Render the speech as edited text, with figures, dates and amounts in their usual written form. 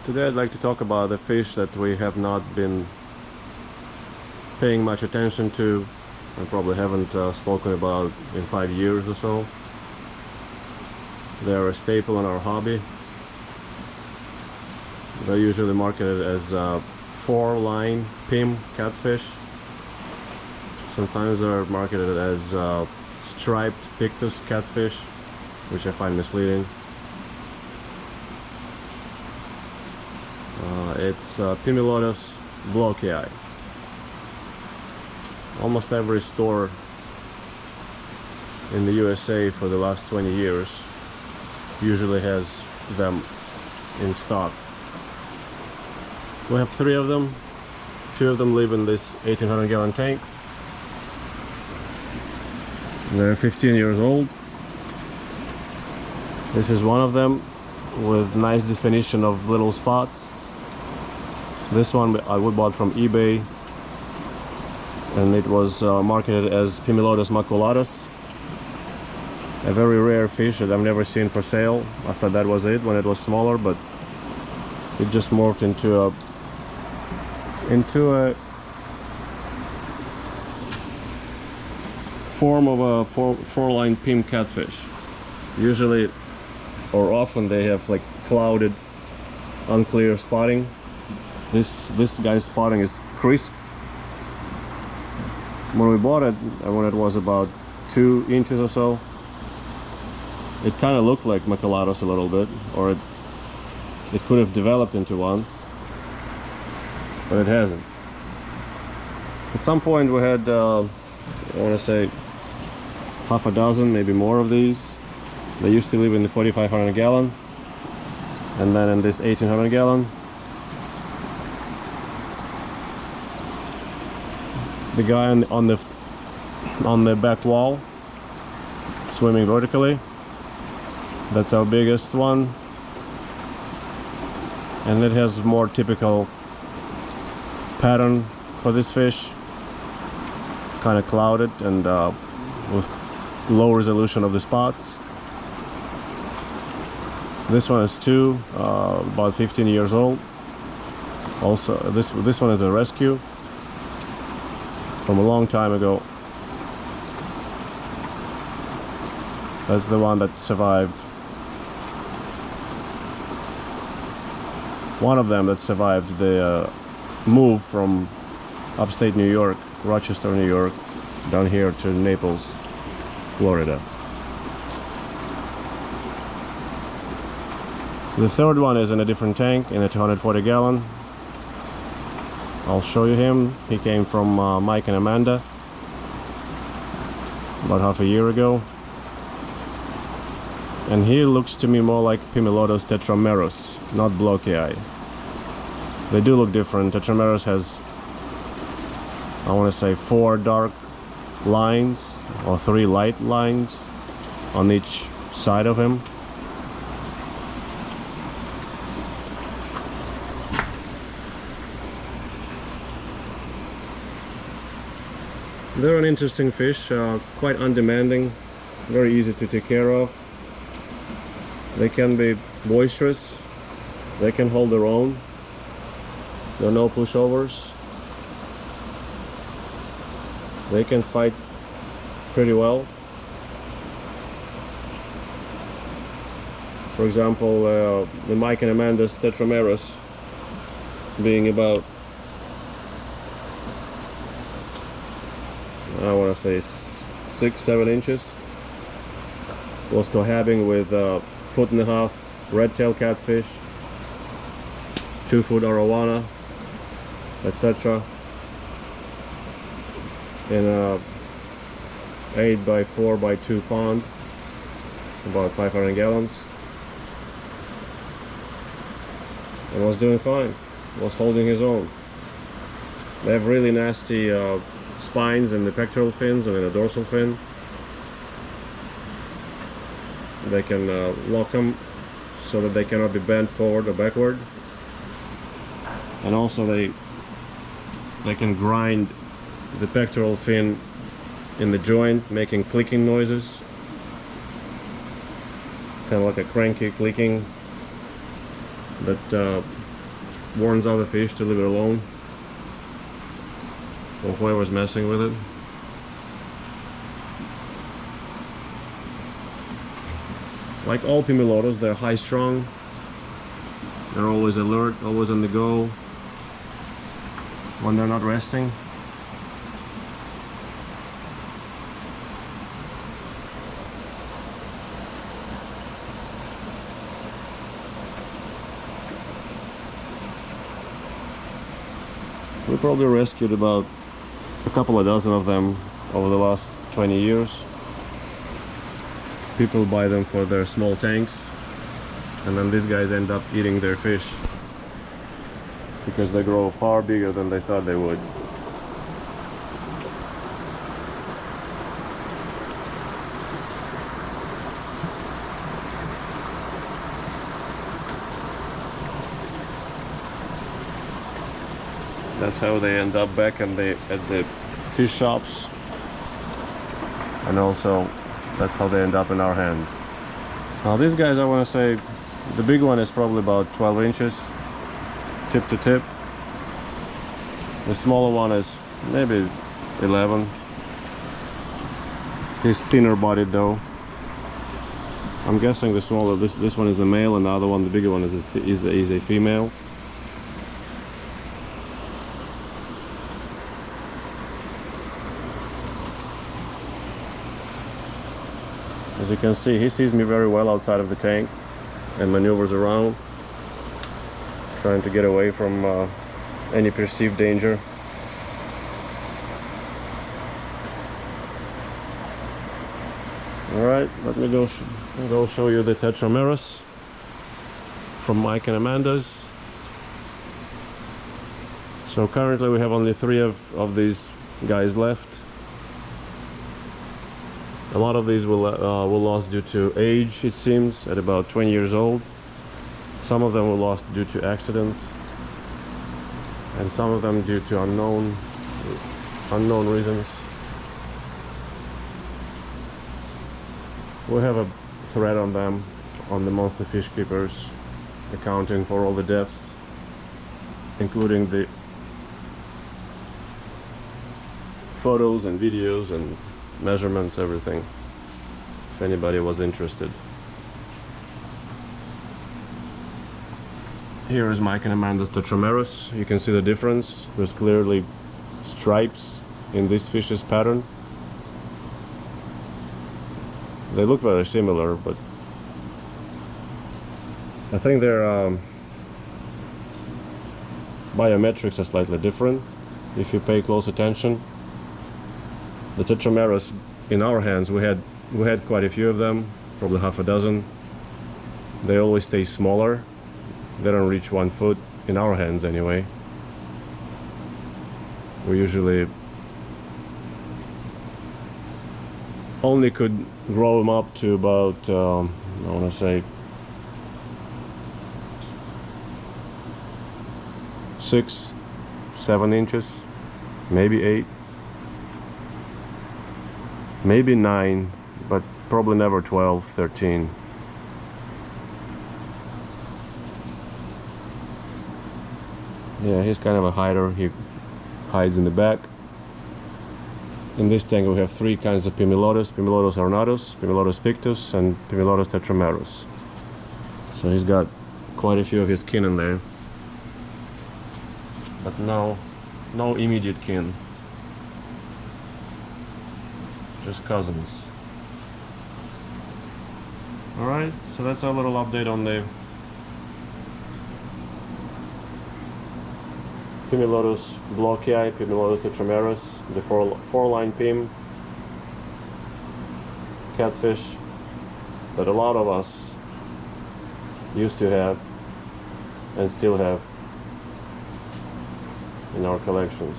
Today I'd like to talk about a fish that we have not been paying much attention to and probably haven't spoken about in 5 years or so. They're a staple in our hobby. They're usually marketed as 4-line Pim catfish. Sometimes they're marketed as striped pictus catfish, which I find misleading. It's Pimelodus blochii. Almost every store in the USA for the last 20 years usually has them in stock. We have 3 of them. 2 of them live in this 1800-gallon tank. They're 15 years old. This is one of them with nice definition of little spots. This one we bought from eBay, and it was marketed as Pimelodus maculatus, a very rare fish that I've never seen for sale. I thought that was it when it was smaller, but it just morphed into a form of a 4-line Pim catfish. Usually, or often, they have like clouded, unclear spotting. This guy's spotting is crisp. When we bought it, when it was about 2 inches or so, it kind of looked like maculatus a little bit, or it could have developed into one, but it hasn't. At some point we had, I want to say, half a dozen, maybe more of these. They used to live in the 4,500 gallon, and then in this 1,800 gallon. The guy on the back wall, swimming vertically, that's our biggest one, and it has more typical pattern for this fish, kind of clouded and with low resolution of the spots. This one is 2, about 15 years old. Also, this one is a rescue from a long time ago. That's the one that survived. One of them that survived the move from upstate New York, Rochester, New York, down here to Naples, Florida. The third one is in a different tank, in a 240 gallon. I'll show you him. He came from Mike and Amanda about half a year ago, and he looks to me more like Pimelodus tetramerus, not blochii. They do look different. Tetramerus has, I want to say, 4 dark lines or 3 light lines on each side of him. They're an interesting fish, quite undemanding, very easy to take care of. They can be boisterous, they can hold their own, there are no pushovers. They can fight pretty well. For example, the Mike and Amanda's tetramerus, being about, I want to say 6-7 inches, was cohabiting with 1.5-foot red-tailed catfish, 2-foot arowana, etc. in a 8x4x2 pond, about 500 gallons, and was doing fine, was holding his own. They have really nasty spines in the pectoral fins and in the dorsal fin. They can lock them so that they cannot be bent forward or backward, and also they can grind the pectoral fin in the joint, making clicking noises, kind of like a cranky clicking that warns out the fish to leave it alone, or whoever's messing with it. Like all Pimelodus, they're high strung. They're always alert, always on the go when they're not resting. We probably rescued about a couple of dozen of them over the last 20 years. People buy them for their small tanks, and then these guys end up eating their fish because they grow far bigger than they thought they would. That's how they end up back at the fish shops, and also that's how they end up in our hands. Now these guys, I want to say, the big one is probably about 12 inches tip to tip. The smaller one is maybe 11. He's thinner bodied though. I'm guessing the smaller, this one is the male, and the other one, the bigger one, is a female. As you can see, he sees me very well outside of the tank and maneuvers around, trying to get away from any perceived danger. Alright, let me go show you the tetramerus from Mike and Amanda's. So currently we have only 3 of these guys left. A lot of these were lost due to age, it seems, at about 20 years old. Some of them were lost due to accidents, and some of them due to unknown reasons. We have a thread on them on the Monster Fish Keepers, accounting for all the deaths, including the photos and videos and measurements, everything, if anybody was interested. Here is Mike and Amanda's tetramerus. You can see the difference. There's clearly stripes in this fish's pattern. They look very similar, but I think their biometrics are slightly different if you pay close attention. The tetramerus in our hands, we had quite a few of them, probably half a dozen. They always stay smaller. They don't reach 1 foot in our hands anyway. We usually only could grow them up to about I want to say 6, 7 inches, maybe 8. Maybe 9, but probably never 12, 13. Yeah, he's kind of a hider. He hides in the back. In this tank we have 3 kinds of Pimelodus: Pimelodus arowanas, Pimelodus pictus, and Pimelodus tetramerus. So he's got quite a few of his kin in there, but no immediate kin. Just cousins. Alright, so that's our little update on the Pimelodus blochii, Pimelodus tetramerus, the four-line Pim catfish that a lot of us used to have and still have in our collections.